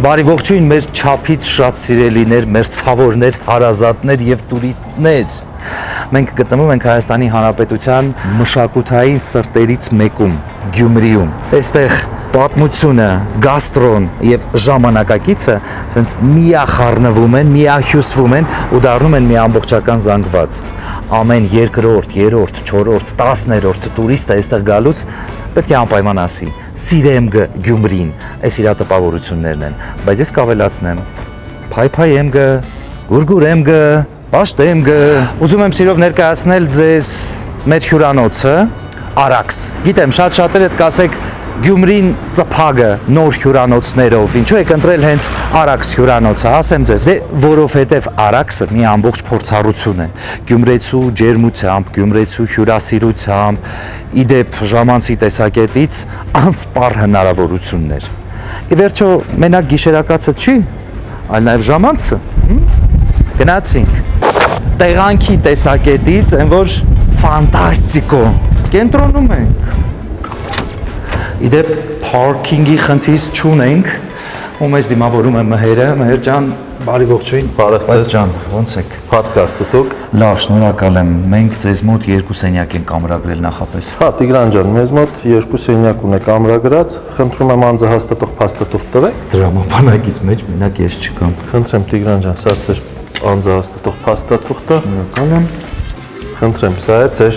Բարի ողջույն մեր չափից շատ սիրելիներ, մեր ցավորներ, հարազատներ եւ տուրիստներ։ Մենք գտնվում ենք Հայաստանի Հանրապետության մշակութային սրտերից մեկում, Գյումրիում։ Այստեղ պատմությունը, գաստրոն եւ ժամանակակիցը ասենց միախառնվում են, միահյուսվում են ու դառնում են մի ամբողջական զանգված։ Ամեն երկրորդ, երրորդ, չորրորդ, 10-րդ տուրիստը այստեղ գալուց պետք է անպայման ասի. «Սիրեմ Գյումրին», այս իր տպավորություններն են, բայց ես կավելացնեմ. «Փայփայ եմ գ, գուրգուր եմ գ, պաշտ եմ գ»։ Ուզում եմ սիրով ներկայացնել ձեզ մեր հյուրանոցը, Արաքս։ Գիտեմ, շատերը կասեք Գյումրին ծփագը նոր հյուրանոցներով, ինչու եք ընտրել հենց Արաքս հյուրանոցը, ասեմ ձեզ, որովհետև Արաքսը մի ամբողջ փորձառություն է, գյումրեցու ջերմությամբ, գյումրեցու հյուրասիրությամբ, իդեպ ժամանցի տեսակետից անսպառ հնարավորություններ։ Ի վերջո, մենակ գիշերակացը չի, այլ նաև ժամանցը։ Գնացինք, տեղանքի տեսակետից, այն որ ֆանտաստիկո, կենտրոնում ենք։ Իդեպ parking-ի խնդիր չունենք, ու մեզ դիմավորում է Մհերը, Մհեր ջան, բարի ողջույն։ Բարև ձեզ ջան, ո՞նց եք։ Podcast-ը դուք։ Լավ, շնորհակալ եմ։ Մենք ձեզ մոտ 2 սենյակ ենք ամրագրել նախապես։ Հա, Տիգրան ջան, մեզ մոտ 2 սենյակ ունեք ամրագրած, խնդրում եմ անձահաստատող փաստաթուղթ տվեք։ Դրամապանակից մեջ մենակ ես չկամ։ Խնդրեմ Տիգրան ջան, սա ձեր անձահաստատող փաստաթուղթը։ Շնորհակալ եմ։ Խնդրեմ, սա է ձեր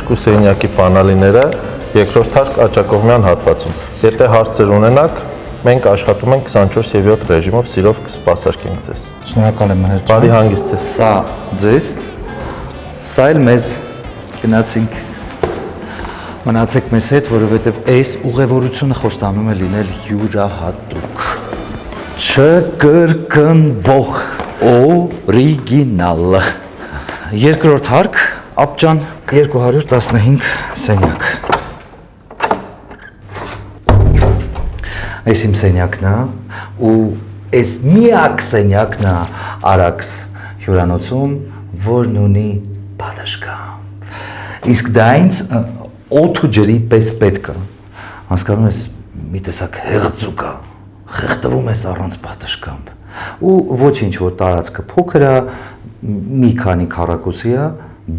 2 սենյակի պանալիները, երկրորդ հարկ աճակողմյան հատվածում։ Եթե հարցեր ունենաք, մենք աշխատում ենք 24 եւ 7 ռեժիմով, սիրով կսպասարկենք ձեզ։ Շնորհակալ եմ Մհեր ջան։ Բարի հանգիստ ձեզ։ Սա ձեզ, սա էլ մեզ գնացինք։ Մնացեք մեզ հետ, որովհետև այս ուղևորությունը խոստանում է լինել յուրահատուկ, չկրկնվող, օրիգինալ։ Երկրորդ հարկ, ապջան 215 սենյակ։ Այս իմ սենյակն է ու այս միակ սենյակն է Արաքս հյուրանոցում, որն ունի պատշգամբ։ Իսկ դա ինձ օդ ու ջրի պես պետք է։ Հասկանում ես, մի տեսակ հեղձուկ է, խեղդվում ես առանց պատշգամբ։ Ու ոչինչ, որ տարածքը փոքր է, մի քանի քառակուսի է,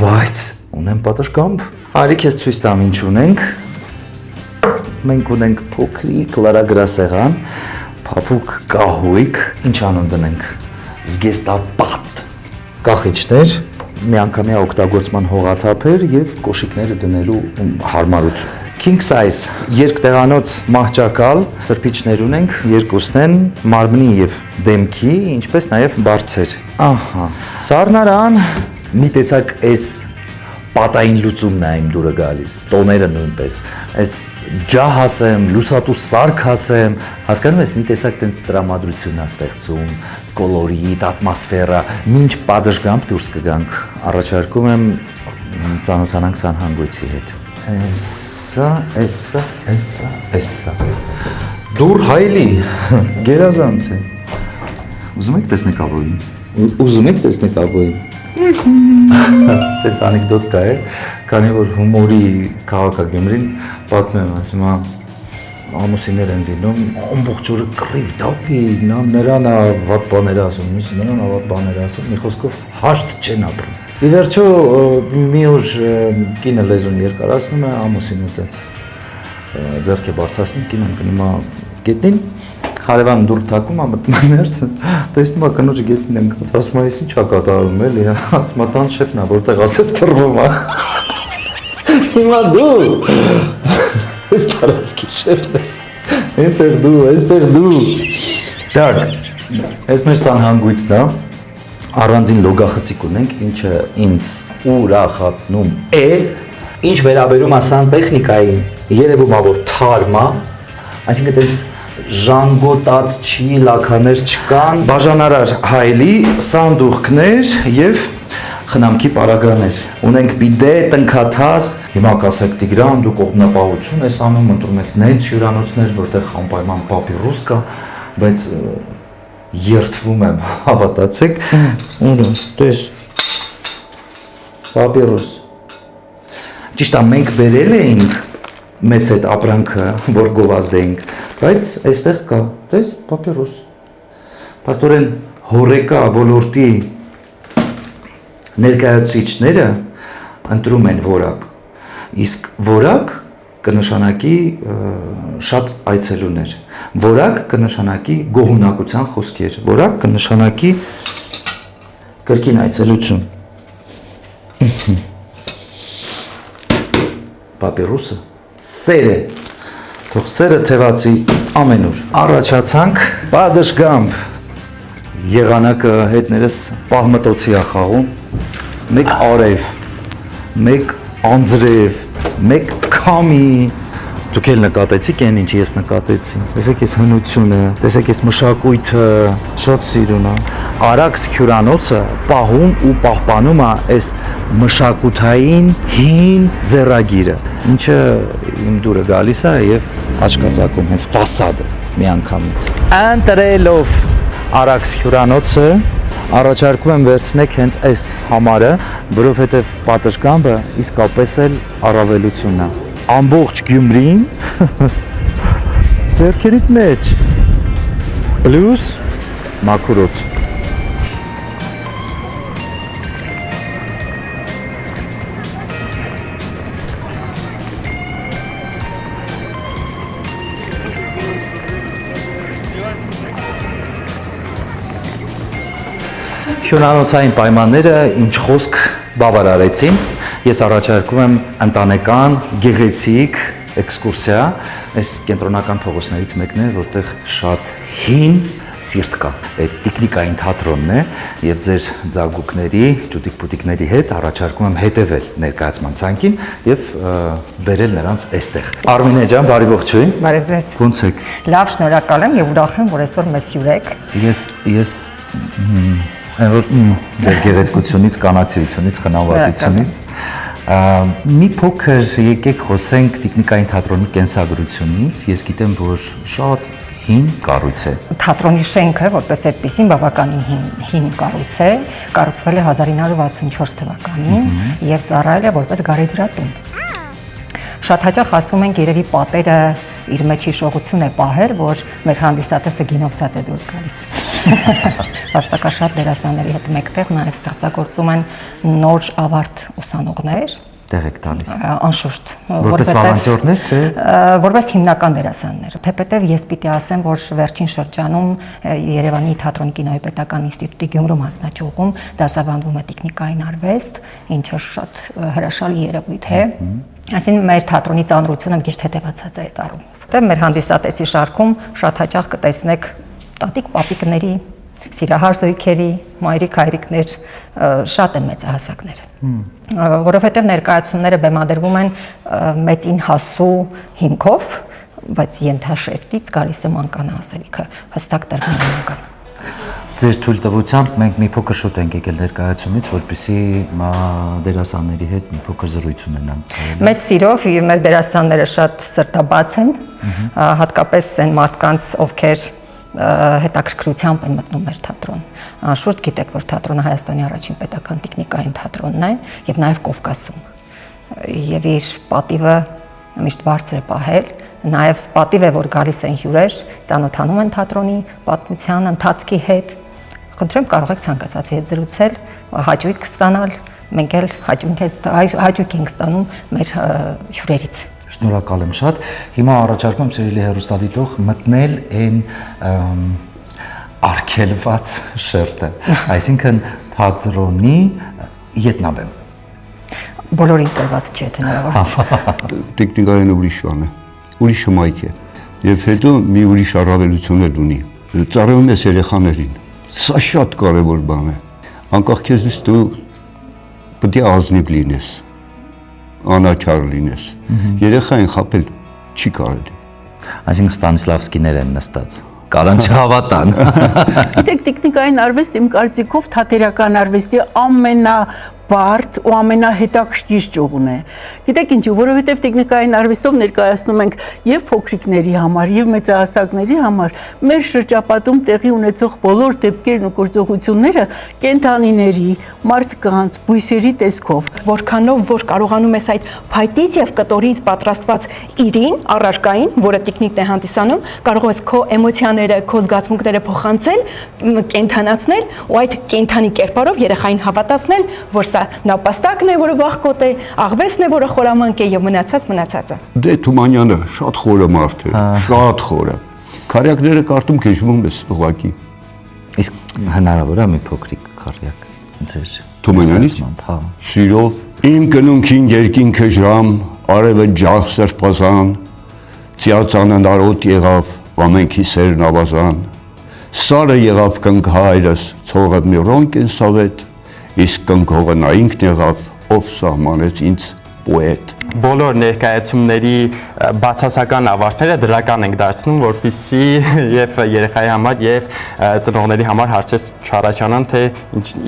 բայց ունեմ պատշգամբ։ Արի քեզ ցույց տամ ինչ ունենք։ Մենք ունենք փոքրիկ լարագրասեղան, փափուկ կահույք, ինչ անուն դնենք, զգեստապատ, կախիչներ, միանգամյա օգտագործման հողաթափեր եւ կոշիկները դնելու հարմարություն։ King size երկտեղանոց մահճակալ, սրբիչներ ունենք, երկուսն են, մարմնի եւ դեմքի, ինչպես նաեւ բարձր։ Ահա, սառնարան, մի տեսակ էս պատային լուծումն է իմ դուրը գալիս, տոները նույնպես, այս ջահ ասեմ, լուսատու սարք ասեմ, հասկանում ես, մի տեսակ տենց տրամադրություն է ստեղծում, կոլորիտ, ատմոսֆերա, մինչ պատշգամբ դուրս կգանք, առաջարկում եմ ծանոթանանք սանհանգույցի հետ։ Էսա, դուր հայլի, գերազանց է, ուզում եք տեսնեք աբոյին, Տենց անեկդոտ կա է, քանի որ հումորի քաղաք է Գյումրին, պատմում եմ, ասում ամուսիններ են լինում, ամբողջ օրը կռիվ դավի, նրան է վատ բաներ ասում, մյուսը նրան է վատ բաներ ասում, մի խոսքով հաշտ չեն ապրում։ Ի վերջո մի օր կինը լեզուն երկարացնում է, ամուսինը տենց ձեռք է բարձրացնում, կինն գնում է գետնին, հարևան դուռ թակում է մտնում ներս, տեսնում է կնոջը գետնին ընկած, ասում է, «Ես ինչ ա կատարում էլի», ասում է, «Տան շեֆն ա, որտեղ ասես փռվում ա»։ Հիմա դու, այս տարածքի շեֆն ես, այստեղ դու։ Так, այս մեր սանհանգույցն է, առանձին լոգախցիկ ունենք, ինչը ինձ ուրախացնում է, ինչ վերաբերում է սանտեխնիկային, երևում է, որ թարմ է, այսինքն տենց ժանգոտած չի, լաքաներ չկան, բաժանարար հայլի, սանդուղքներ եւ խնամքի պարագաներ։ Ունենք բիդե, տնքաթաս, հիմա կասեք Տիգրան, դու կողմնապահություն ես անում, ընտրում ես նենց հյուրանոցներ, որտեղ անպայման պապիրոս կա, բայց երթվում եմ, հավատացեք, տես, պապիրոս։ Ճիշտ է, մենք բերել էինք մեզ հետ ապրանքը, որ գովազդեինք, բայց այստեղ կա, տես, պապիրոս, Պաստորեն հորեկա ոլորտի ներկայացուցիչները ընտրում են որակ, իսկ որակ կնշանակի շատ այցելուներ, որակ կնշանակի գոհունակության խոսքեր, որակ կնշանակի կրկին այցելություն։ Պապիրուսը սեր է, թող սերը թևացի ամենուր։ Առաջացանք պատշգամբ, եղանակը հետներս պահմտոցի է խաղում, մեկ արև, մեկ անձրև, մեկ քամի, դուք էլ նկատեցիք այն ինչ ես նկատեցի, տեսեք ես հնությունը, տեսեք ես մշակույթը, շատ սիրուն է, Արաքս հյուրանոցը պահում ու պահպանում է այս մշակութային հին ձեռագիրը, ինչը իմ դուրը գալիս է եւ աչքածակում հենց ֆասադը միանգամից։ Ընտրելով Արաքս հյուրանոցը առաջարկում եմ վերցնեք հենց այս համարը, որովհետեւ պատշգամբը իսկապես էլ առավելությունն է։ Ամբողջ Գյումրին ձեռքերիդ մեջ պլյուս մաքուրոտ։ Հյուրանոցային պայմանները ինչ խոսք բավարարեցին, ես առաջարկում եմ ընտանեկան գեղեցիկ էքսկուրսիա, այս կենտրոնական փողոցներից մեկն է, որտեղ շատ հին սիրտ կա, այդ տիկնիկային թատրոնն է եւ ձեր ձագուկների, ճուտիկ-պուտիկների հետ առաջարկում եմ հետեւել ներկայացման ցանկին եւ բերել նրանց այստեղ։ Արմինե ջան, բարի ողջույն։ Բարև ձեզ։ Ո՞նց եք։ Լավ, շնորհակալ եմ եւ ուրախ եմ, որ այսօր մեզ հյուրեք։ Ես ձեր գեղեցկությունից, կանացիությունից, խնամվածությունից մի փոքր եկեք խոսենք տիկնիկային թատրոնի կենսագրությունից։ Ես գիտեմ, որ շատ հին կառույց է։ Թատրոնի շենքը, որպես այդպեսին բավականին հին կառույց է, կառուցվել է 1964 թվականին եւ ծառայել է որպես գարեջրատուն։ Շատ հաճախ ասում ենք, երևի պատերը իր մեջ հիշողություն է պահել, որ մեր հանդիսատեսը գինովցած է դուրս գալիս։ Վաստակաշատ դերասանների հետ մեկտեղ նաև ստեղծագործում են նոր ավարտ ուսանողներ, տեղ եք տալիս։ Անշուշտ, որպես վոլոնտյորներ, թե որպես հիմնական դերասաններ։ Թեպետև ես պիտի ասեմ, որ վերջին շրջանում Երևանի թատրոնի կինոյի պետական ինստիտուտի Գյումրու մասնաճյուղում դասավանդվում է տեխնիկային արվեստ, ինչը շատ հրաշալի երևույթ է։ Այսինքն մեր թատրոնի ծանրությունը մի քիչ թեթևացած է այդ առումով։ Դե մեր հանդիսատեսի շարքում շատ հաճախ կտեսնեք տատիկ-պապիկների, սիրահար զույգերի, մայրիկ-հայրիկներ, շատ են մեծահասակները, որովհետև ներկայացումները բեմադրվում են մեծին հասու հիմքով, բայց ենթաշերտից գալիս է մանկանահասելիքը, հստակ տրվում է մանկան։ Ձեր թույլտվությամբ մենք մի փոքր շուտ ենք եկել ներկայացումից, որպեսզի դերասանների հետ մի փոքր զրույց ունենանք։ Մեծ սիրով մեր դերասանները շատ սրտաբաց են, հատկապես այն մարդկանց, ովքեր հետաքրքրությամբ են մտնում մեր թատրոն։ Անշուշտ գիտեք, որ թատրոնը Հայաստանի առաջին պետական տեխնիկային թատրոնն է եւ նաեւ Կովկասում։ Եվ իր պատիվը միշտ բարձր է պահել, նաեւ պատիվ է, որ գալիս են հյուրեր, ծանոթանում են թատրոնի պատմության ընթացքի հետ։ Խնդրեմ, կարող եք ցանկացածի հետ զրուցել, հաճույք ստանալ, մենք էլ հաճույք ենք ստանում մեր հյուրերից։ Շնորհակալ եմ շատ։ Հիմա առաջարկում եմ սիրելի հեռուստադիտող մտնել այն արգելված շերտը, այսինքն թատրոնի ետնաբեմ։ Բոլորին տրված չէ, թե հնարավոր։ Տեխնիկային ուրիշ բան է, ուրիշ հմայք է, եւ հետո մի ուրիշ առավելություններ ունի։ Ծառայում ես երեխաներին։ Սա շատ կարևոր բան է։ Անկախ քեզից դու պետք է ազնիվ լինես, անաչառ լինես։ Երեխային խաբել չի կարելի։ Այսինքն Ստանիսլավսկիներ են նստած։ Կարան չհավատան։ Գիտեք, տեխնիկային արվեստ իմ կարծիքով թատերական արվեստի բարդ ու ամենահետաքրքիր ճյուղն է։ Գիտեք ինչու, որովհետև տեխնիկային արվեստով ներկայացնում ենք եւ փոքրիկների համար, եւ մեծահասակների համար մեր շրջապատում տեղի ունեցող բոլոր դեպքերն ու գործողությունները կենդանիների, մարդկանց, բույսերի տեսքով։ Որքանով որ կարողանում ես այդ փայտից եւ կտորից պատրաստված իրին, առարկային, որը տիկնիկն է հանդիսանում, կարող ես քո էմոցիաները, քո զգացմունքները փոխանցել, կենդանացնել ու այդ կենդանի կերպարով երեխային հավատացնել, որ սա նապաստակն է, որը վախկոտ է, աղվեսն է, որը խորամանկ է եւ մնացածը։ Դե Թումանյանը շատ խորը մարդ է, շատ խորը։ Քարյակները կարտում քեշվում ես ուղակի։ Իսկ հնարավոր է մի փոքրիկ քարյակ ձեր Թումանյանից, հա։ Սիրով իմ կնունքին երկինքը ժամ, արևը ջախ սրբազան, ծիածանը նարոտ եղավ, ամենքի սերն ավազան, սարը եղավ կնքահայրս, ցողը մի ռոնկ են սավետ, իսկ կնքողը նա ինքն եղավ, ով սահմանեց ինձ պոետ։ Բոլոր ներկայացումների բացասական ավարտները դրական ենք դարձնում, որպեսզի եւ երեխայի համար եւ ծնողների համար հարցեր չառաջանան, թե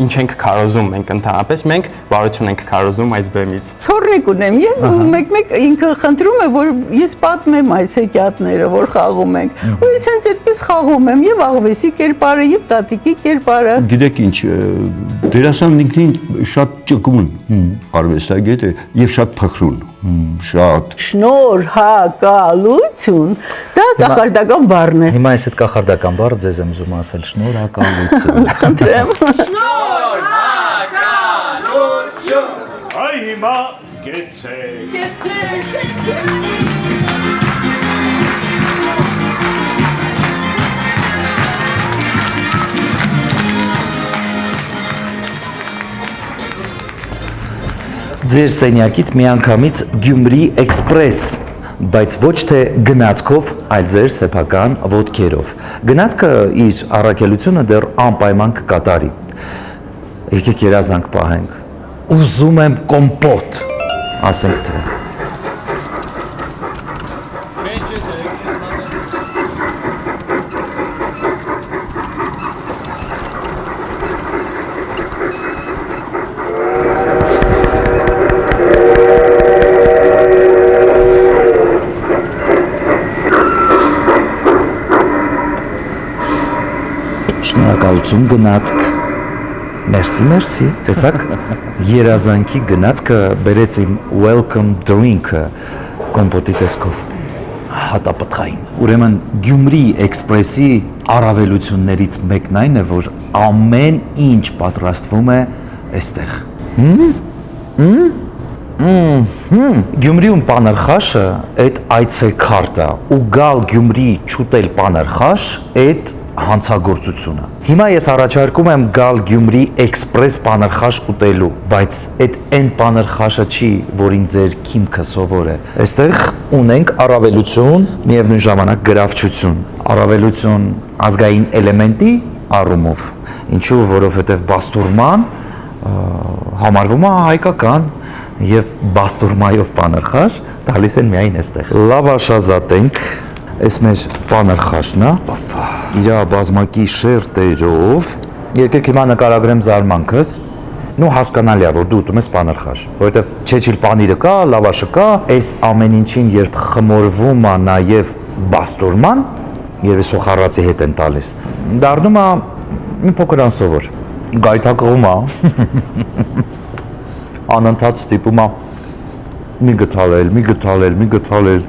ինչ ենք քարոզում մենք ընդհանրապես, մենք բարություն ենք քարոզում այս բեմից։ Թորնիկ ունեմ, ես մեկ ինքը խնդրում է, որ ես պատմեմ այս հեքիաթները, որ խաղում ենք։ Ու ես հենց այդպես խաղում եմ եւ աղվեսի կերպարը եւ տատիկի կերպարը։ Գիտեք ինչ, դերասանն ինքնին շատ ճկուն արվեստագետ է եւ շատ փխրուն։ Շատ Շնորհակալություն, դա կախարդական բառն է։ Հիմա այս այդ կախարդական բառը ձեզ եմ ուզում ասել, շնորհակալություն։ Խնդրեմ։ Այ հիմա գեցեք։ Ձեր սենյակից միանգամից Գյումրի էքսպրես, բայց ոչ թե գնացքով, այլ ձեր սեփական ոտքերով։ Գնացքը իր առաքելությունը դեռ անպայման կկատարի։ Եկեք երազանք պահենք։ Ուզում եմ կոմպոտ, ասենք թե։ Շնորհակալություն գնացք։ Մերսի, տեսակ երազանքի գնացքը բերեց իմ welcome drink-ը կոմպոտի տեսքով հատապտղային։ Ուրեմն Գյումրի էքսպրեսի առավելություններից մեկն այն է, որ ամեն ինչ պատրաստվում է այստեղ։ Գյումրիում պանրխաշը այդ այցեքարտը ու գալ Գյումրի չուտել պանրխաշ այդ հանցագործությունը։ Հիմա ես առաջարկում եմ գալ Գյումրի էքսպրես պանրխաշ ուտելու, բայց այդ այն պանրխաշը չի, որին ձեր քիմքը սովոր է։ Այստեղ ունենք առավելություն, միևնույն ժամանակ գրավչություն։ Առավելություն ազգային էլեմենտի առումով, ինչու, որովհետև բաստուրման համարվում է հայկական եւ բաստուրմայով պանրխաշ տալիս են միայն այստեղ։ Լավ աշազատենք, այս մեր պանրխաշն է, իրա բազմակի շերտերով, եկեք հիմա նկարագրեմ զարմանքս, նու հասկանալի է, որ դու ուտում ես պանրխաշ, որովհետև չեչիլ պանիրը կա, լավաշը կա, այս ամեն ինչին երբ խմորվում է նաև բաստուրման, երբ սոխառացի հետ են տալիս, դառնում է մի փոքր անսովոր, գայթակղում է, անընդհատ ստիպում է մի գթալել,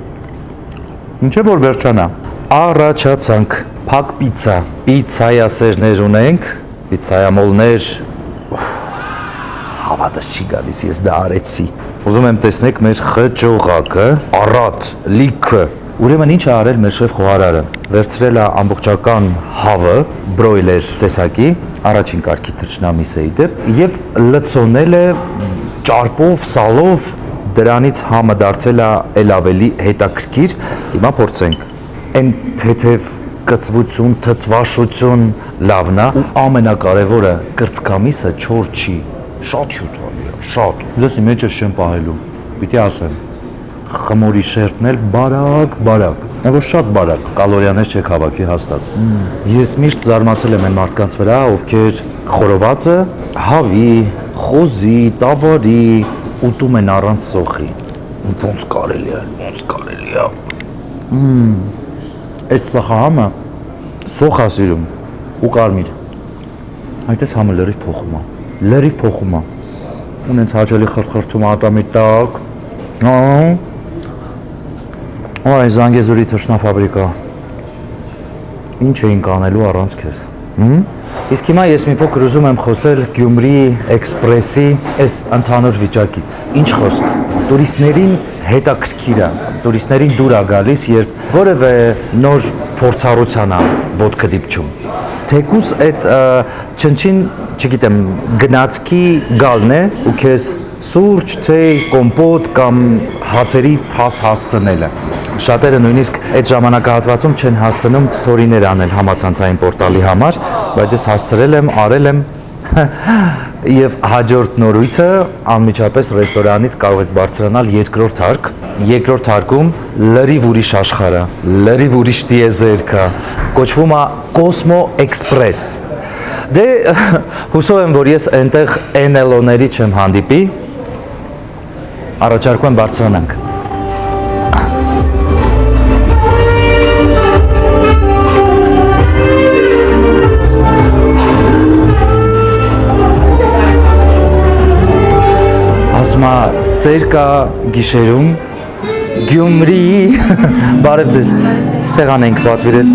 ինչե որ վերջանա, առաջացանք, փակ պիցա, պիցայասերներ ունենք, պիցայամոլներ, հավատս չի գալիս, ես դա արեցի, ուզում եմ տեսնեք մեր խճողակը, առատ, լիքը, ուրեմն ինչ է արել մեր շեֆ խոհարարը, վերցրել է ամբողջական հավը, բրոյլեր տեսակի, առաջին կարգի թռչնամիս էի դեպ, և լցոնել է ճարպով, սալով, դրանից համը դարձել է էլ ավելի հետաքրքիր, հիմա փորձենք, այն թեթև կծվություն, թթվաշություն լավն է, ու ամենակարևորը կրծքամիսը չոր չի, շատ հյութալի է, շատ, լսի մեջս չեմ պահելու, պիտի ասեմ, խմորի շերտն էլ բարակ, որ շատ բարակ, կալորիաներ չեք հավաքի հաստատ, ես միշտ զարմացել եմ այն մարդկանց վրա, ովքեր խորովածը հավի, խոզի, տավարի ուտում են առանց սոխի։ Ոնց կարելի է։ Այդ սախահամը սոխ է սիրում ու կարմիր։ Այդպես համը լրիվ փոխում է։ Ունենց հաճելի խրխրթում ատամի տակ։ Այ Զանգեզուրի թռչնաֆաբրիկա։ Ինչ էինք անելու առանց քեզ։ Իսկ հիմա ես մի փոքր ուզում եմ խոսել Գյումրի էքսպրեսի այս ընդհանուր վիճակից։ Ինչ խոսք։ Տուրիստներին հետաքրքիր է, տուրիստներին դուր է գալիս, երբ որևէ նոր փորձառության է ոտքը դիպչում։ Թեկուս այդ չնչին, չգիտեմ, գնացքի գալն է ու քեզ սուրճ, թեյ, կոմպոտ կամ հացերի թաս հասցնելը։ Շատերը նույնիսկ այդ ժամանակահատվածում չեն հասցնում սթորիներ անել համացանցային պորտալի համար, բայց ես հասցրել եմ, արել եմ եւ հաջորդ նորույթը անմիջապես ռեստորանից կարող եք բարձրանալ երկրորդ հարկ։ Երկրորդ հարկում լրիվ ուրիշ աշխարհ է, լրիվ ուրիշ տիեզերք է, կոչվում է Cosmo Express։ Դե հուսով եմ, որ ես այնտեղ NLO-ների չեմ հանդիպի։ Առաջարկում եմ բարձրանանք։ Ասմա սեր կա գիշերում Գյումրի բարև ձեզ սեղան ենք պատվիրել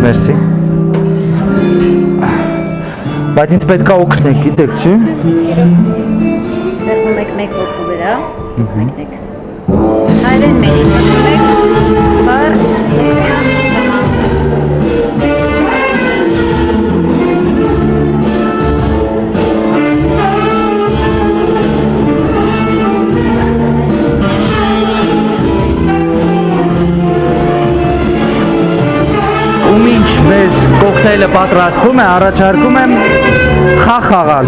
մերսի բայց ինձ պետք է օգնեք գիտեք չէ Սեղնում եք մեկ հոգու վրա մեկնեք հայրեն մեկ բար Ինչ մեր կոկտեյլը պատրաստվում է, առաջարկում եմ խաղ խաղալ։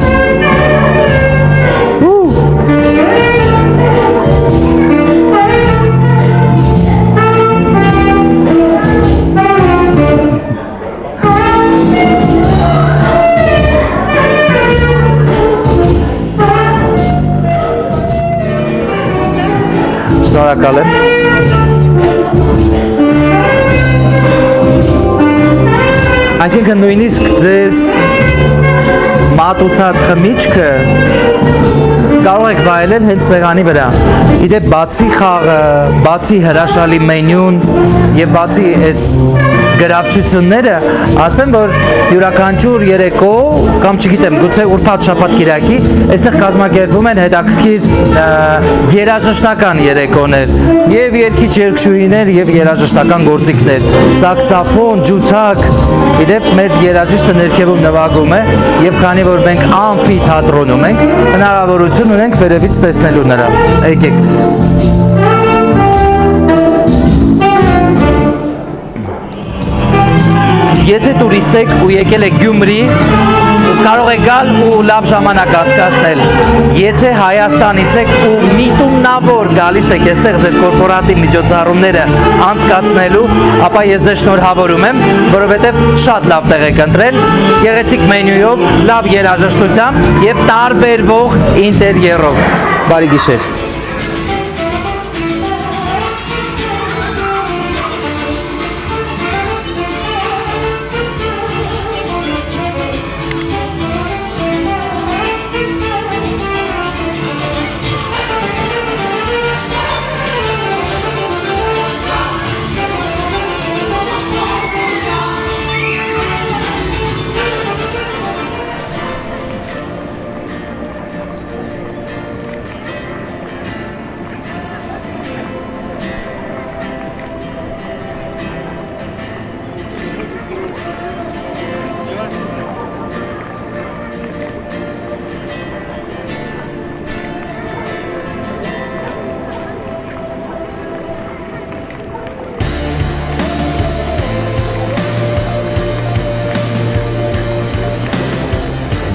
Շնորհակալ եմ։ Այսինքն նույնիսկ ձեզ մատուցած խմիչքը կարող եք վայելել հենց սեղանի վրա։ Իդեպ բացի խաղը, բացի հրաշալի մենյուն եւ բացի այս գրավչությունները, ասեմ, որ յուրաքանչյուր երեկո կամ չգիտեմ, գուցե ուրբաթ շաբաթ կիրակի, այստեղ կազմակերպվում են հետաքրքիր երաժշտական երեկոներ եւ երգիչ-երգչուհիներ եւ երաժշտական գործիքներ, սաքսոֆոն, ջութակ։ Իդեպ մեր երաժիշտը ներքևում նվագում է եւ քանի որ մենք ամֆիթատրոնում ենք, հնարավորություն ունենք վերևից տեսնելու նրա։ Եկեք։ Եթե տուրիստ եք ու եկել եք Գյումրի, կարող եք գալ ու լավ ժամանակ անցկացնել։ Եթե Հայաստանից եք ու միտումնավոր գալիս եք այստեղ ձեր կորպորատիվ միջոցառումները անցկացնելու, ապա ես ձեզ շնորհավորում եմ, որովհետև շատ լավ տեղ եք ընտրել, գեղեցիկ մենյուով, լավ երաժշտությամբ եւ տարբերվող ինտերիերով։ Բարի գիշեր։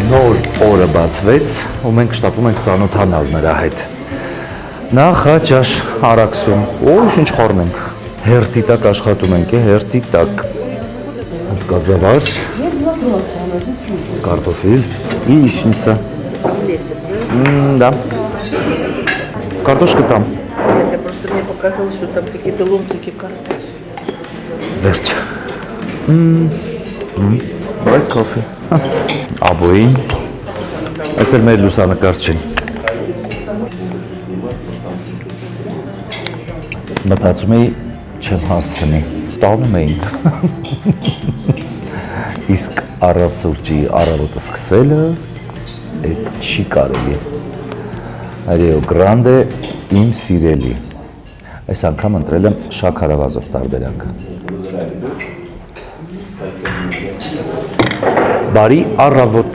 Նոր օրը բացվեց ու մենք շտապում ենք ծանոթանալ նրա հետ։ Նախաճաշ Արաքսում։ Ինչ խորն ենք։ Հերթի տակ աշխատում ենք, հերթի տակ։ Հատկազավար։ Կարտոֆիլ։ Ինչա։ Да. Картошка там. Я просто мне показалось, что там какие-то ломтики картошки. Վերջ։ Բայ կոֆե։ Աբոյին։ Այսօր մեր լուսանկարչին։ Մտածում էի չեմ հասցնի։ Տանում էինք։ Իսկ առավ սուրճի առավոտը սկսելը այդ չի կարելի։ Rio Grande իմ սիրելի։ Այս անգամ ընտրել եմ շաքարավազով տարբերակը։ Բարի առավոտ։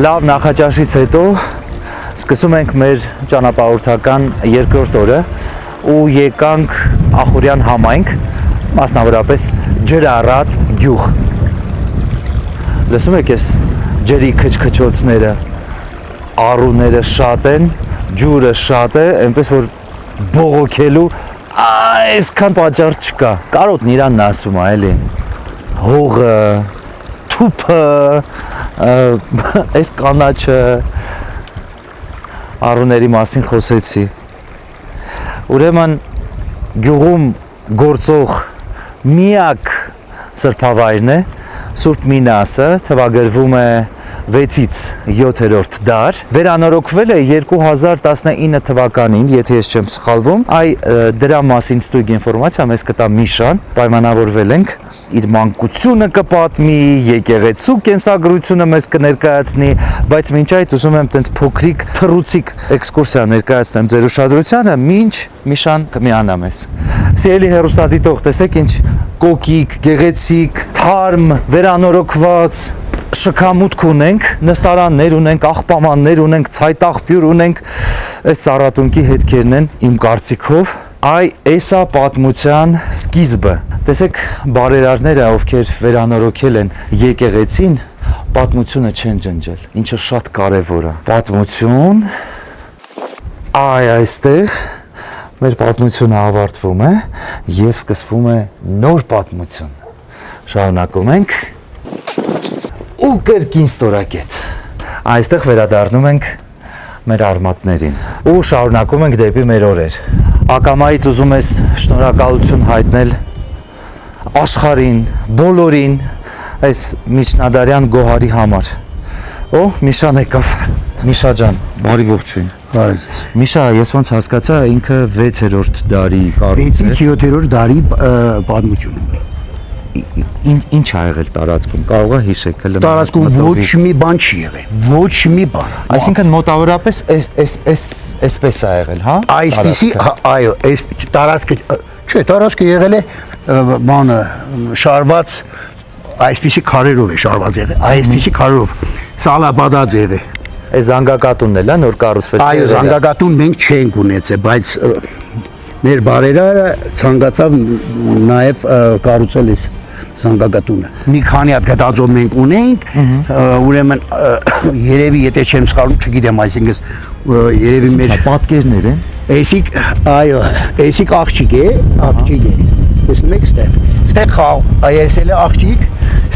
Լավ նախաճաշից հետո սկսում ենք մեր ճանապարհորդական երկրորդ օրը ու եկանք Ախուրյան համայնք, մասնավորապես Ջրառատ գյուղ։ Լսում եք այս ջրի քչքչոցները, առուները շատ են, ջուրը շատ է, այնպես որ բողոքելու այսքան պատճառ չկա։ Կարոտն իրանն ասում է, էլի։ Հողը թուփը, այս կանաչը առուների մասին խոսեցի։ Ուրեմն գյուղում գործող միակ սրբավայրն է Սուրբ Մինասը, թվագրվում է 6-ից 7-րդ դար, վերանորոգվել է 2019 թվականին, եթե ես չեմ սխալվում։ Դրա մասին ստույգ ինֆորմացիա մեզ կտա Միշան, պայմանավորվել ենք, իր մանկությունը կպատմի, եկեղեցու կենսագրությունը մեզ կներկայացնի, բայց մինչ այդ ուզում եմ տենց փոքրիկ թռուցիկ էքսկուրսիա ներկայացնեմ ձեր ուշադրությանը, մինչ Միշան կմիանա մեզ։ Սիրելի հեռուստադիտող, տեսեք ինչ կոկիկ, գեղեցիկ, թարմ, վերանորոգված շքամուտք ունենք, նստարաններ ունենք, աղբամաններ ունենք, ցայտաղբյուր ունենք, այս ծառատունքի հետքերն են իմ կարծիքով։ Էսա պատմության սկիզբը։ Տեսեք, բարերարները, ովքեր վերանորոգել են եկեղեցին, պատմությունը չեն ջնջել, ինչը շատ կարևոր է։ Պատմություն, այստեղ մեր պատմությունը ավարտվում է եւ սկսվում է նոր պատմություն։ Շարունակում ենք ու կրկին ստորակետ։ Այստեղ վերադառնում ենք մեր արմատներին ու շարունակում ենք դեպի մեր օրեր։ Ակամայից ուզում ես շնորհակալություն հայտնել աշխարհին, բոլորին այս միջնադարյան գոհարի համար։ Միշան եկավ։ Միշա ջան, բարի ողջույն։ Բարև։ Միշա, ես ոնց հասկացա, ինքը 6-րդ դարի կառույց է։ 6-ից 7-րդ դարի պատմություն ունի։ Ինչ ա եղել տարածքում, կարող է հիշեք հələ։ Տարածքում ոչ մի բան չի եղել, ոչ մի բան։ Այսինքն մոտավորապես այսպես ա եղել, հա։ Այսպիսի, այո, այս տարածքը, չէ, տարածքը եղել է բանը շարված, այսպիսի քարերով է շարված եղել, այսպիսի քարերով սալաբադած եղել։ Այս զանգակատունն էլ է նոր կառուցվել։ Այո, զանգակատուն մենք չենք ունեցել, բայց մեր բարերարը ցանկացավ նաև կառուցել այս զանգակատունը։ Մի քանի հատ գտածով մենք ունենք, ուրեմն երևի եթե չեմ սխալվում, չգիտեմ, այսինքն երևի մեր պատկերներ են։ Էսիկ, այո, էսիկ աղջիկ է։ Տեսնում եք ստեղ խաղ, այս էլ է աղջիկ,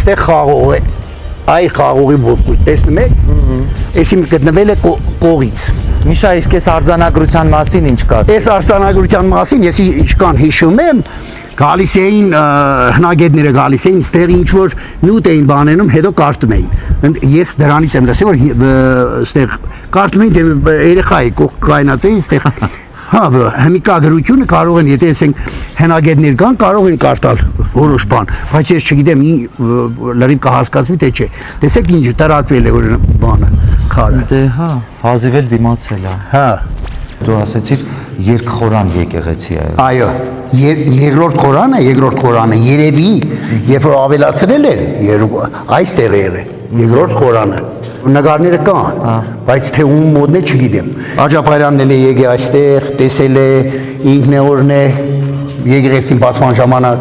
ստեղ խաղող է։ Այ խաղողի ոտքույթ, տեսնում եք։ Էսի գտնվել է կողից։ Միշա, իսկ այս արձանագրության մասին ինչ կասի։ Այս արձանագրության մասին ես ինչքան հիշում եմ, գալիս էին հնագետները գալիս էին, ստեղ ինչ որ նյութ էին բանենում, հետո կարդում էին։ Ես դրանից եմ լսել, որ ստեղ կարդում էին, երեխա էի կայնացել, ստեղ Հա, հիմիկա գրությունը կարող են, եթե ասենք հնագետներ կան, կարող են կարդալ որոշ բան, բայց ես չգիտեմ լրիվ կհասկացվի թե չէ։ Տեսեք ինչ տարածվել է որ բանը, քարը։ Դե հա, հազիվել դիմացել է։ Հա, Դու ասեցիր երկխորան եկեղեցի է։ այո, երկրորդ խորանը երևի, երբ որ ավելացրել են, այստեղ է եղել, երկրորդ խորանը։ Նկարները կան, բայց թե ում մոդն է չգիտեմ։ Աջափարյանն էլ է եկել այստեղ, տեսել է, ինքն է օրն է եկեղեցին բացման ժամանակ։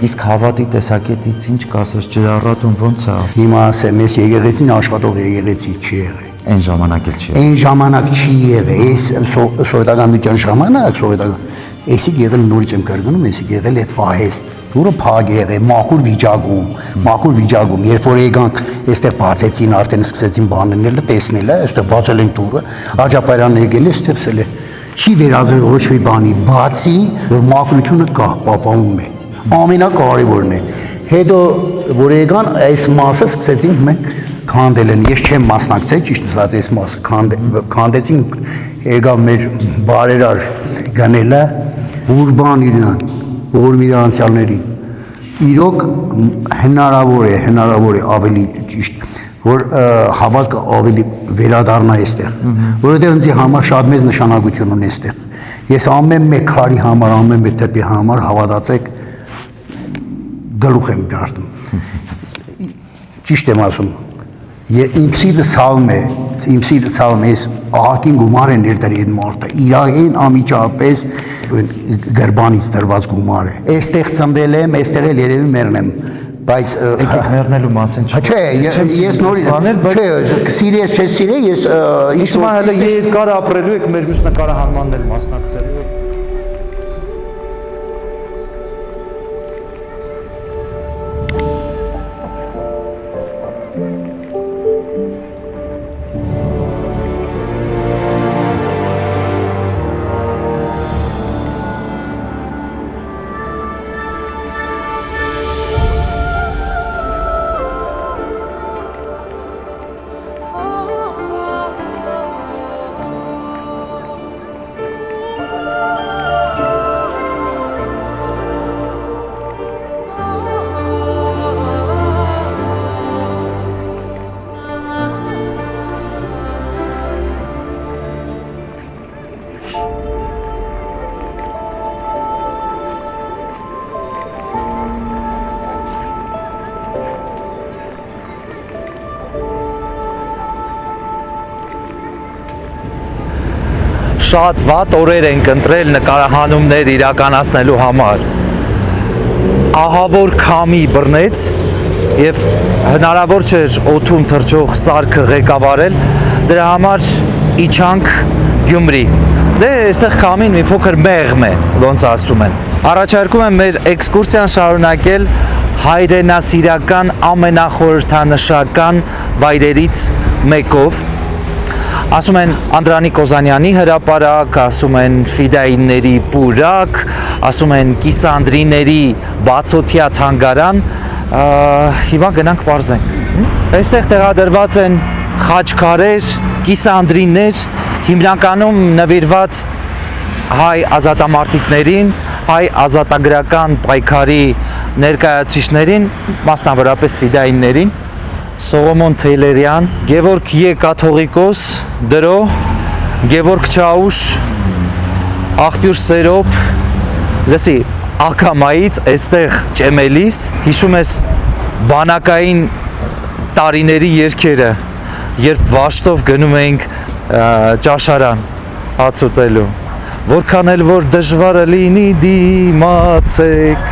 Իսկ հավատի տեսակետից ինչ կասես ջրառատուն ո՞նց է։ Հիմա ասեմ, ես եկեղեցին աշխատող եկեղեցի չի եղել։ Այն ժամանակ էլ չի։ Այն ժամանակ չի եղել, այս սովետական ժամանակ, էսիկ եղել նորից եմ կրկնում, էսիկ եղել է պահեստ։ Դուրը փակ եղել, մաքուր վիճակում, երբ որ եկանք, այստեղ բացեցին, արդեն սկսեցին բաներները տեսնել, այստեղ բացել են դուրը, Աջափարյանն եկել է, ստեղծել է։ Չի վերածել ոչ մի բանի, բացի որ մաքրությունը կա, պահպանում է։ Ամենակարևորն է։ Հետո որ եկան, այս մասը սկսեցինք մենք քանդել են, ես չեմ մասնակցել, ճիշտ ասած, այս մասը քանդեցինք, եկավ մեր բարերար գնելը, ուրբան իրան, որ անցյալներին։ Իրոք հնարավոր է ավելի ճիշտ, որ հավատքը ավելի վերադառնա այստեղ, որովհետև ինձ համար շատ մեծ նշանակություն ունի այստեղ։ Ես ամեն մեկ քարի համար, ամեն մեկ դեպի համար հավատացեք գլուխ եմ դարձնում։ Ճիշտ եմ ասում։ Իմ սիրտը ցավում է, ես ահագին գումար են ներդրել այդ մարդը, իրեն ամիջապես գրբանից դրված գումար է։ Այստեղ ծնվել եմ, այստեղ էլ երևի մեռնեմ, բայց եկեք մեռնելու մասին չէ, ես նորից, չէ, սիրես չես սիրե, ես ինչ հələ երկար ապրելու եք մեր մյուս նկարահանմանն էլ մասնակցելու եք։ Շատ վատ օրեր ենք ընտրել նկարահանումներ իրականացնելու համար։ Ահավոր քամի բռնեց եւ հնարավոր չէր օդում թռչող սարքը ղեկավարել, դրա համար իջանք Գյումրի։ Դե այստեղ քամին մի փոքր մեղմ է, ոնց ասում են։ Առաջարկում եմ մեր էքսկուրսիան շարունակել հայրենասիրական ամենախորհրդանշական վայրերից մեկով։ Ասում են Անդրանիկ Օզանյանի հրապարակ, ասում են ֆիդայինների պուրակ, ասում են կիսանդրիների բացօթյա թանգարան, հիմա գնանք պարզենք։ Այստեղ տեղադրված են խաչքարեր, կիսանդրիներ, հիմնականում նվիրված հայ ազատամարտիկներին, հայ ազատագրական պայքարի ներկայացուցիչներին, մասնավորապես ֆիդայիններին։ Սողոմոն Թեյլերյան, Գևորգ Ե. Կաթողիկոս, Դրո, Գևորգ Չաուշ, Աղբյուր Սերոբ, լսի, ակամայից այստեղ ճեմելիս, հիշում ես բանակային տարիների երգերը, երբ վաշտով գնում էինք ճաշարան հաց ուտելու, որքան էլ որ դժվարը լինի դիմացեք,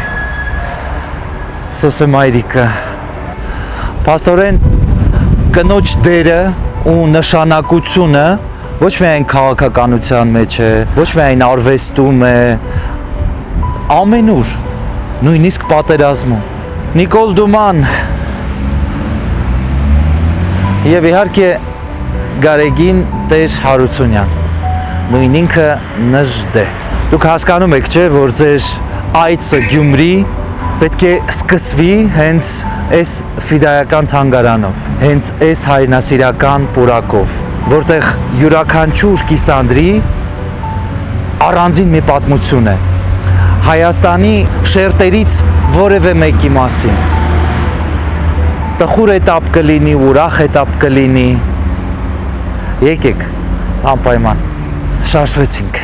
Սոսե Մայրիկը։ Փաստորեն կնոջ դերը ու նշանակությունը ոչ միայն քաղաքականության մեջ է, ոչ միայն արվեստում է, ամենուր, նույնիսկ պատերազմում։ Նիկոլ Դուման եւ իհարկե Գարեգին Տեր Հարությունյան, նույն ինքը Նժդե։ Դուք հասկանում եք, չէ, որ ձեր այցը Գյումրի պետք է սկսվի հենց այս ֆիդայական թանգարանով, հենց այս հայրենասիրական պուրակով, որտեղ յուրաքանչյուր կիսանդրի առանձին մի պատմություն է Հայաստանի շերտերից որևէ մեկի մասին տխուր էտապ կլինի, ուրախ էտապ կլինի եկեք անպայման շարժվեցինք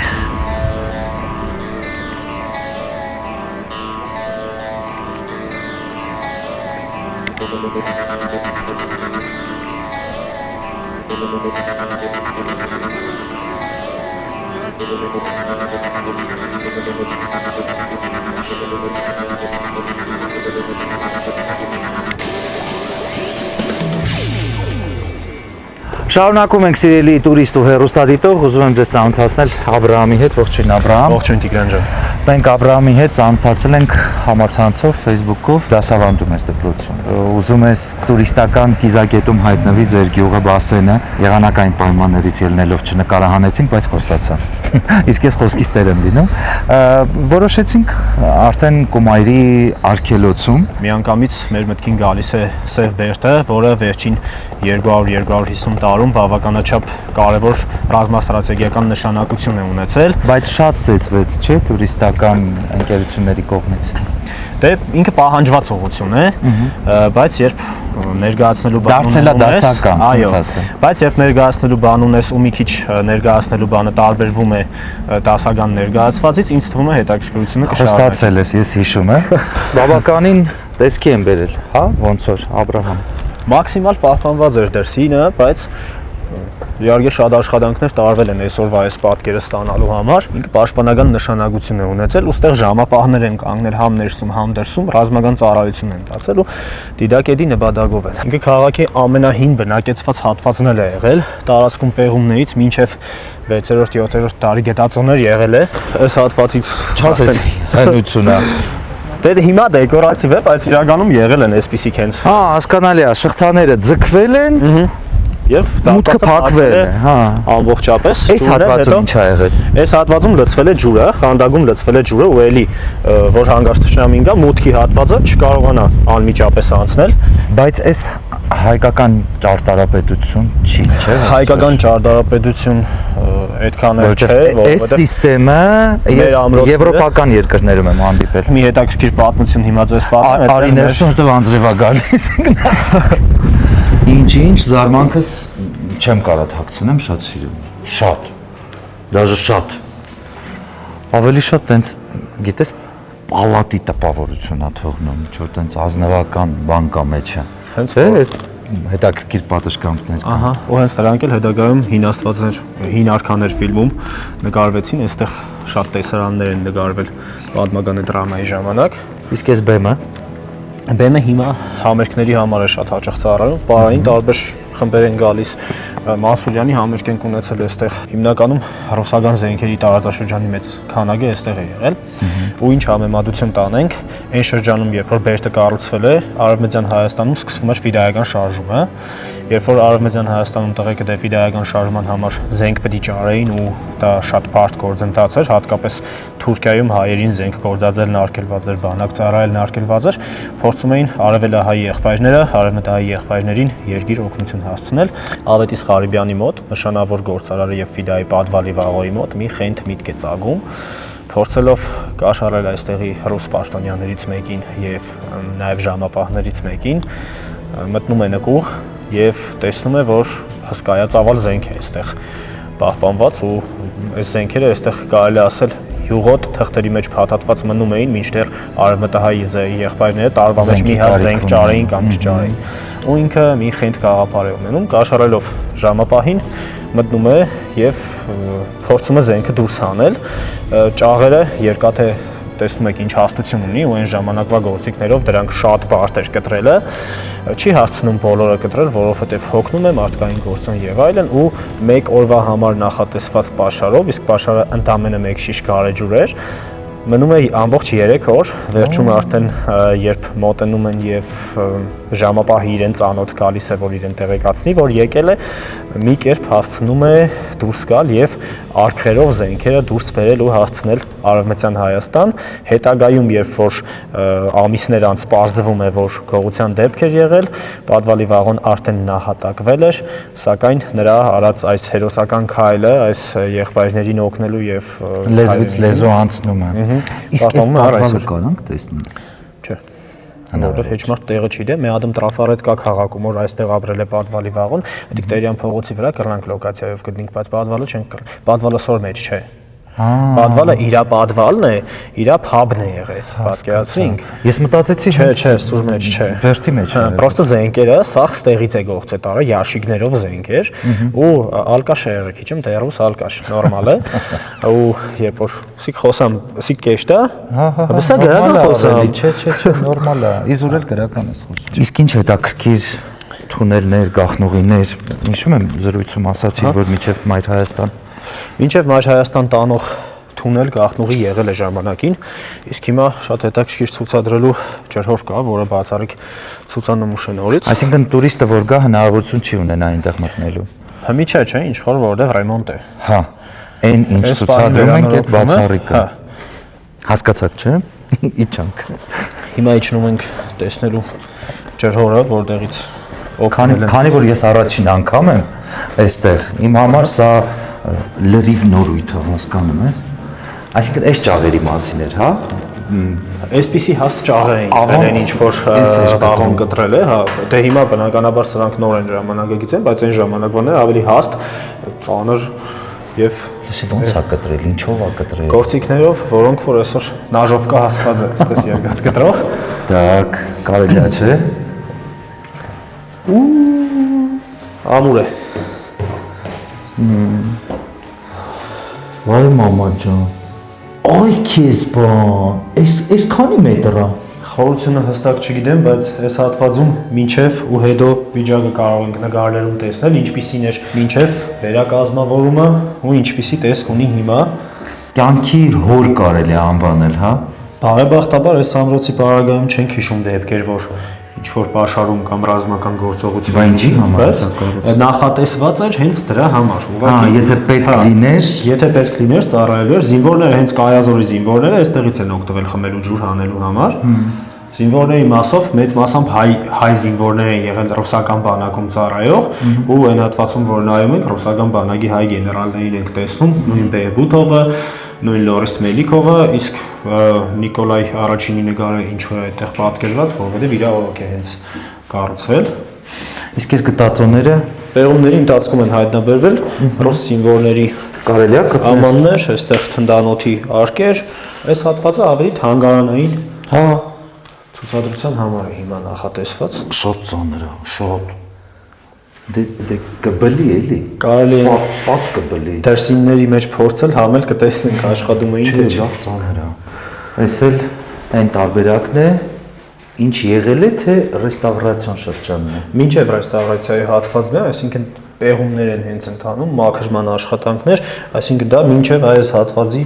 Շարունակում ենք սիրելի տուրիստ ու հեռուստադիտող, ուզում եմ ձեզ ծանոթացնել Աբրահամի հետ, ողջույն Աբրահամ։ Ողջույն Տիգրան ջան։ Մենք Աբրահամի հետ ծանոթացել ենք համացանցով, Facebook-ով, դասավանդում ես դպրոցում։ Ուզում ես տուրիստական կիզակետում հայտնվի ձեր գյուղը Բասենը, եղանակային պայմաններից ելնելով չնկարահանեցինք, բայց խոստացա։ Իսկ ես խոսքից տեր եմ լինում։ Որոշեցինք արդեն Կումայրի արգելոցում Միանգամից մեր մտքին գալիս է Սև Բերդը, որը վերջին 200-250 տարում բավականաչափ կարևոր ռազմաստրատեգիական նշանակություն է ունեցել, բայց շատ ծեծվեց, չէ՞, տուրիստական ընկերությունների կողմից։ Դե ինքը պահանջված ուղղություն է, բայց երբ ներկայացնելու բան դարձել է դասական, ասենց ասեմ։ Բայց երբ ներկայացնելու բան ունես ու մի քիչ ներկայացնելու բանը տարբերվում է դասական ներկայացվածից, ինձ թվում է հետաքրքրությունը կշարունակի։ Խոստացել ես, ես հիշում եմ։ Բավականին տեսքի եմ բերել, հա, ոնց որ Աբրահամ։ Մաքսիմալ պահպանված էր դրսինը, բայց իհարկե շատ աշխատանքներ տարվել են այսօրվա այս պատկերը ստանալու համար։ Ինքը պաշտպանական նշանակություն է ունեցել, ուստեղ ժամապահներ են կանգնել համ ներսում, համ դրսում, ռազմական ծառայություն են տածել ու դիդակետի նպատակով են։ Ինքը քաղաքի ամենահին բնակեցված հատվածն է եղել, տարածքում պեղումներից մինչև 6-7-րդ դարի գետածոներ եղել է։ Այս հատվածից չասես հնությունը։ Դե հիմա դեկորատիվ է, բայց իրականում եղել են այսպիսիք հենց։ Հա, հասկանալի է, շղթաները ձգվել են եւ մուտքը փակվել է, հա, ամբողջապես։ Այս հատվածում ինչ ա եղել։ Այս հատվածում լցվել է ջուրը, խանդագում լցվել է ջուրը ու էլի որ հանգարց թշնամին գա, մուտքի հատվածը չկարողանա անմիջապես անցնել, բայց այս հայկական ճարտարապետություն չի, չէ՞։ Հայկական ճարտարապետություն այդքան էլ չէ, այս սիստեմը եվրոպական երկրներում եմ հանդիպել։ Մի հետաքրքիր պատմություն հիմա ձեզ պատմեմ։ Արի ներսում որտեղ անձրևա գալիս գնաց։ Ինչ զարմանքս չեմ կարա թաքցնեմ, շատ սիրում։ Շատ։ Դաժե շատ։ Ավելի շատ տենց, գիտես, պալատի տպավորություն ա թողնում, ինչ-որ տենց ազնվական բան կա մեջը։ Հենց հետաքրքիր պատշգամբներ կան։ Ահա, ու հենց դրանք էլ հետագայում հին աստվածներ, հին արքաներ ֆիլմում նկարվեցին, այստեղ շատ տեսարաններ են նկարվել պատմական դրամայի ժամանակ։ Իսկ այս բեմը Բեմը հիմա համերգների համար է շատ հաճախ ծառայում, պարային տարբեր խմբեր են գալիս, Մանսուրյանի համերգ ենք ունեցել այստեղ, հիմնականում ռուսական զենքերի տարածաշրջանի մեծ քանակը այստեղ է եղել, ու ինչ համեմատություն տանենք, այն շրջանում, երբ որ Բերդը կառուցվել է, Արևմտյան Հայաստանում սկսվում էր ֆիդայական շարժումը, երբ որ Արևմտյան Հայաստանում տղեկը դե ֆիդայական շարժման համար զենք պետք է ճարեին ու դա շատ բարդ գործընթաց էր, հատկապես Թուրքիայում հայերին զենք գործածելն արգելված էր, բանակ ծառայելն արգելված էր, փորձում էին արևելահայ եղբայրները արևմտահայ եղբայրներին երկիր օգնություն հասցնել, Ավետիս Ղարիբյանի մոտ, նշանավոր գործարարը եւ ֆիդայի Պատվալի Վաղոյի մոտ մի խենթ միտք է ծագում, փորձելով կաշառել այստեղի ռուս պաշտոնյաներից մեկին եւ նաեւ ժամապահներից մեկին, մտնում է նկուղ եւ տեսնում է, որ հսկայածավալ զենք է այստեղ պահպանված ու այս զենքերը այստեղ կարելի ասել յուղոտ թղթերի մեջ փաթաթված մնում էին, մինչդեռ արևմտահայ եղբայրները տարվա մեջ մի հատ զենք ճարեին կամ չճարեին։ Ու ինքը մի խենթ գաղափար է ունենում, կաշառելով ժամապահին, մտնում է եւ փորձում է զենքը դուրս հանել։ Ճաղերը երկաթե տեսնում եք ինչ հաստություն ունի ու այն ժամանակվա գործիքներով դրանք շատ բարդ էր կտրելը, չի հարցնում բոլորը կտրել, որովհետև հոգնում է մարդկային գործոն եւ այլն ու մեկ օրվա համար նախատեսված պաշարով, իսկ պաշարը ընդամենը 1 շիշ գարեջուր էր, մնում է ամբողջ 3 օր, վերջում արդեն երբ մոտենում են եւ ժամապահը իրեն ծանոթ գալիս է, որ իրեն տեղեկացնի, որ եկել է, մի կերպ հասցնում է դուրս գալ եւ արկղերով զենքերը դուրս բերել ու հասցնել Արևմտյան Հայաստան, հետագայում երբ որ ամիսներ անց պարզվում է, որ գողության դեպք էր եղել, պատվալի վաղոն արդեն նահատակվել էր, սակայն նրա արած այս հերոսական քայլը, այս եղբայրներին օգնելու եւ լեզվից լեզու անցնում է։ Իսկ այդ պատվալը կարանք տեսնել։ Չէ։ Որտեղ հեչ մարդ տեղը չի դե, մի ադմ տրաֆարետ կա քաղաքում, որ այստեղ ապրել է պատվալի վաղոն, դիք Տերյան փողոցի վրա կռնանք լոկացիայով գտնենք, բայց պատվալը չենք կռ։ Պատվալը սոր մեջ չէ։ Պատվալը իրա պատվալն է, իրա փաբն է եղել, պատկերացրինք։ Ես մտածեցի, չէ, սուր մեջ չէ։ Վերթի մեջ է։ Պրոստը զենքերը սաղ ստեղից է գողցե տարը, ящикներով զենքեր, ու ալկաշ է եղել, քիչում դերուս ալկաշ, նորմալ է։ Ու երբ որ սիկ խոսամ, սիկ կեշտա, բսա գրական խոսամ։ Չէ, նորմալ է։ Իզուրել գրական ես խոսում։ Իսկ ինչ հետաքրքիր թունելներ, գաղտնուղիներ, հիշում եմ զրույցում ասացի, որ միջև Մայր Հայաստան Մինչև Մայր Հայաստան տանող թունել գաղտնուղի եղել է ժամանակին, իսկ հիմա շատ հետաքրքիր ցուցադրելու ջրհոր կա, որը բացառիկ ցուցանմուշ է նորից։ Այսինքն տուրիստը որ գա հնարավորություն չի ունենա այնտեղ մտնելու։ Հիմի չէ, ինչ որ որտեղ ռեմոնտ է։ Հա, այն ինչ ցուցադրում ենք այդ բացառիկը։ Հասկացաք, չէ՞։ Իջանք։ Հիմա իջնում ենք տեսնելու ջրհորը, որտեղից Քանի որ ես առաջին անգամ եմ այստեղ, իմ համար սա լրիվ նորույթ է, հասկանում ես։ Այսինքն այս ճաղերի մասին էր, հա։ Այսպիսի հաստ ճաղեր էին եղել, ինչ որ վաղոն կտրել է, հա, դե հիմա բնականաբար սրանք նոր են ժամանակակից են, բայց այն ժամանակվանները ավելի հաստ, ծանր եւ ոնց է կտրել, ինչով է կտրել։ Գործիքներով, որոնք որ այսօր նաժովկա հասված է, այսպես երկաթ կտրող։ Так, կարելի է, չէ։ Ամուր է։ Վայ մամա ջան։ Այ քեզ բան, այս քանի մետր է։ Խորությունը հստակ չգիտեմ, բայց այս հատվածում մինչև ու հետո վիճակը կարող ենք նկարներում տեսնել, ինչպիսին էր մինչև վերակազմավորումը ու ինչպիսի տեսք ունի հիմա։ Կյանքի հոր կարելի է անվանել, հա։ Բարեբախտաբար այս ամրոցի պարագայում չենք հիշում դեպքեր, որ ինչ-որ պաշարում կամ ռազմական գործողություն։ Բա ինչի համար նախատեսված էր հենց դրա համար։ Եթե պետք լիներ, եթե պետք լիներ, ծառայելու էր, զինվորները հենց Կայազորի զինվորները այստեղից են օգտվել խմելու ջուր հանելու համար։ Զինվորների մասով մեծ մասամբ հայ զինվորներ են եղել ռուսական բանակում ծառայող, ու այն հատվածում, որ նայում ենք, ռուսական բանակի հայ գեներալներին ենք տեսնում, նույն Բեյբութովը, նույն Լորիս Մելիքովը, իսկ Նիկոլայ առաջինի նկարը ինչու է այդտեղ պատկերված, որովհետև իր օրոք է հենց կառուցվել։ Իսկ այս գտածոները պեղումների ընթացքում են հայտնաբերվել ռուս զինվորների կարելի է գտնել ամաններ, այստեղ թնդանոթի արկեր, այս հատվածը ավելի թանգարանային, հա, ցուցադրության համար է հիմա նախատեսված։ Շատ ծանր է, շատ։ Դե կբլի էլի։ Կարելի է Պատ կբլի։ դերսինների մեջ փորձել համել կտեսնենք աշխատում էին թե չէ։ Լավ ծանր է։ Այս էլ այն տարբերակն է, ինչ եղել է, թե ռեստավրացիոն շրջանն է։ Մինչև ռեստավրացիայի հատվածն է, այսինքն պեղումներ են հենց ընթանում, մաքրման աշխատանքներ, այսինքն դա մինչև այս հատվածի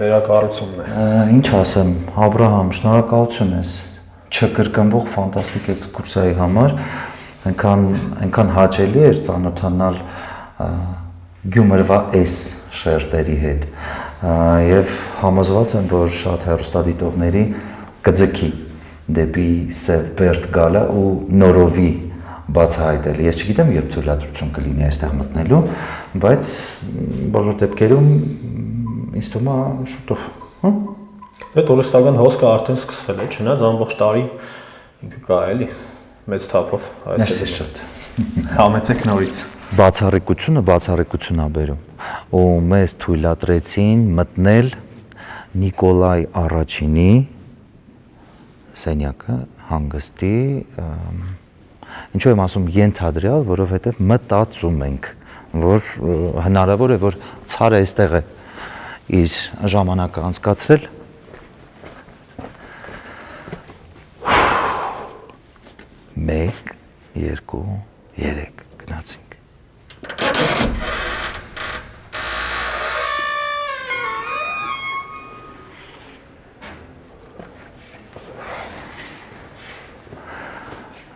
վերակառուցումն է։ Ինչ ասեմ, Աբրահամ, շնորհակալություն ես չկրկնվող ֆանտաստիկ էքսկուրսիայի համար, այնքան հաճելի էր ծանոթանալ Գյումրվա այս շերտերի հետ եւ համոզված եմ, որ շատ հեռուստադիտողների կձգի դեպի Սև Բերդ գալը ու նորովի բացահայտել։ Ես չգիտեմ, երբ թույլատրություն կլինի այստեղ մտնելու, բայց բոլոր դեպքերում ինձ թվում է շուտով, հա։ Դե տուրիստական հոսքը արդեն սկսվել է, չնայած ամբողջ տարի ինքը կա էլի մեծ թափով այստեղ շատ համեցեք նորից։ Բացառիկություն ա բերում ու մեզ թույլատրեցին մտնել Նիկոլայ առաջինի սենյակը հանգստի, ինչու եմ ասում ենթադրյալ, որովհետև մտածում ենք, որ հնարավոր է, որ ցարը այստեղ է իր ժամանակը անցկացրել։ Մեկ, երկու, երեք գնացինք։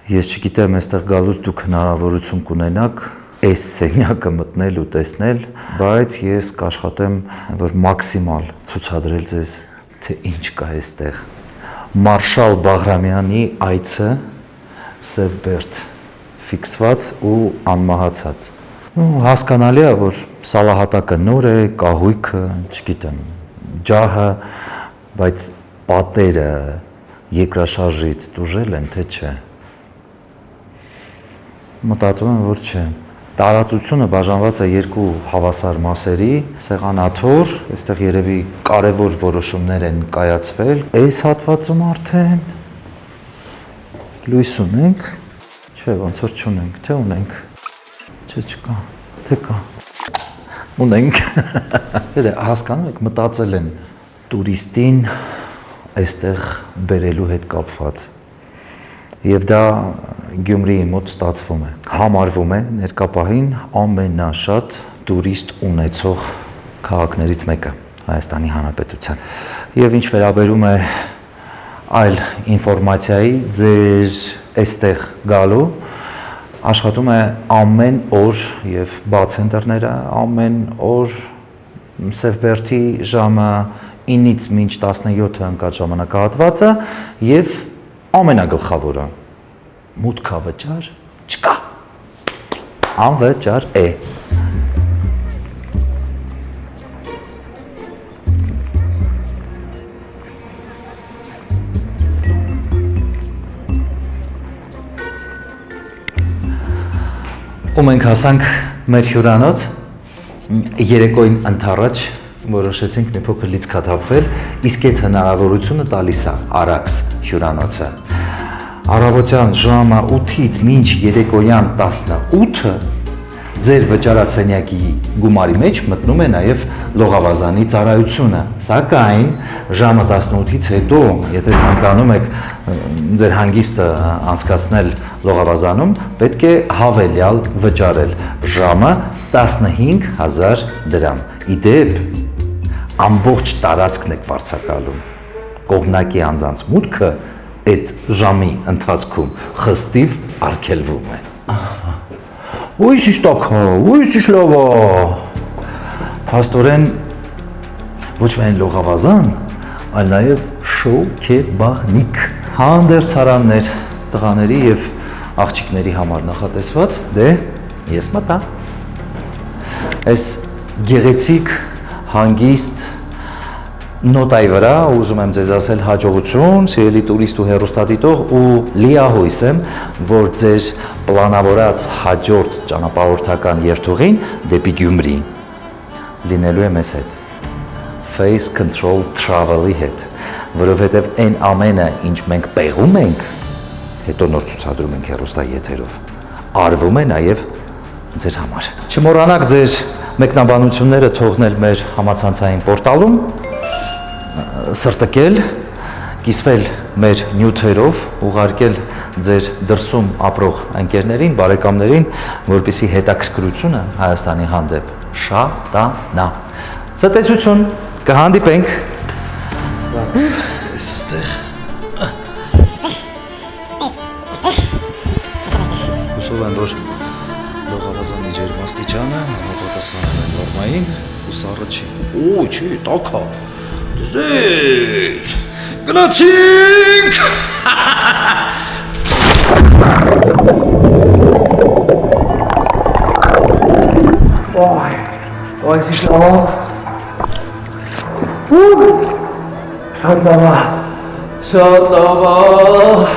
Ես չգիտեմ, այստեղ գալուց դուք հնարավորություն կունենաք այս սենյակը մտնել ու տեսնել, բայց ես կաշխատեմ, որ մաքսիմալ ցուցադրել ձեզ, թե ինչ կա այստեղ։ Մարշալ Բաղրամյանի այցը Սևբերդ, ֆիքսված ու անմահացած։ Հասկանալի է, որ սալահատակը նոր է, կահույքը, չգիտեմ, ջահը, բայց պատերը երկրաշարժից դուժել են, թե չէ։ Մտածում եմ, որ չէ։ Տարածությունը բաժանված է երկու հավասար մասերի, սեղանաթոռ, այստեղ երևի կարևոր որոշումներ են կայացվել։ Այս հատվածում արդեն լույս ունենք, չէ, ոնց որ չունենք, թե ունենք։ Չէ, չկա, թե կա։ Ունենք։ Դե հասկանում եք, մտածել են տուրիստին այստեղ բերելու հետ կապված։ Եվ դա Գյումրիի մոտ ստացվում է։ Համարվում է ներկապահին ամենաշատ տուրիստ ունեցող քաղաքներից մեկը Հայաստանի Հանրապետության։ Եվ ինչ վերաբերում է այլ ինֆորմացիայի ձեր այստեղ գալու, աշխատում է ամեն օր եւ բաց ընտրները, ամեն օր Սևբերդի ժամը 9-ից մինչ 17-ը ընկած ժամանակահատվածը եւ ամենագլխավորը մուտքավճար չկա, անվճար է։ Ու մենք հասանք մեր հյուրանոց, երեկոյին ընդառաջ որոշեցինք մի փոքր լիցքաթափվել, իսկ այդ հնարավորությունը տալիս է Արաքս հյուրանոցը։ Առավոտյան ժամը 8-ից մինչ երեկոյան 18-ը ձեր վճարած սենյակի գումարի մեջ մտնում է նաև լողավազանի ծառայությունը, սակայն ժամը 18-ից հետո, եթե ցանկանում եք ձեր հանգիստը անցկացնել լողավազանում, պետք է հավելյալ վճարել, ժամը 15,000 դրամ։ Իդեպ, ամբողջ տարածքն եք վարձակալում, կողմնակի անձանց մուտքը այդ ժամի ընթացքում խստիվ արգելվում է։ Ոյ ինչ տակա, ոյ ինչ լավա։ Փաստորեն ոչ միայն լողավազան, այլ նաև շոկեբաղնիկ։ Հանդերձարաններ տղաների եւ աղջիկների համար նախատեսված, դե ես մտա։ Այս գեղեցիկ հանգիստ նոտայի վրա ուզում եմ ձեզ ասել հաջողություն, սիրելի տուրիստ ու հեռուստադիտող ու լիահույս եմ, որ ձեր պլանավորած հաջորդ ճանապարհորդական երթուղին դեպի Գյումրի լինելու է մեզ հետ։ Face Control Travel-ի հետ, որովհետև այն ամենը, ինչ մենք պեղում ենք, հետո նոր ցուցադրում ենք հեռուստաեթերով, արվում է նաև ձեր համար։ Չմոռանաք ձեր մեկնաբանությունները թողնել մեր համացանցային պորտալում, սրտկել, կիսվել մեր նյութերով, ուղարկել ձեր դրսում ապրող ընկերներին, բարեկամներին, որպեսզի հետաքրքրությունը Հայաստանի հանդեպ շատանա։ Ցտեսություն, կհանդիպենք։ Այս ստեղ։ Հուսով եմ, որ լողավազանի ջերմաստիճանը համապատասխանում է նորմային ու սառը չի։ Օ, չի, տաք է։ Դզեց, գնացինք։ Ոյ, ինչ լավ է։ Շատ լավ է։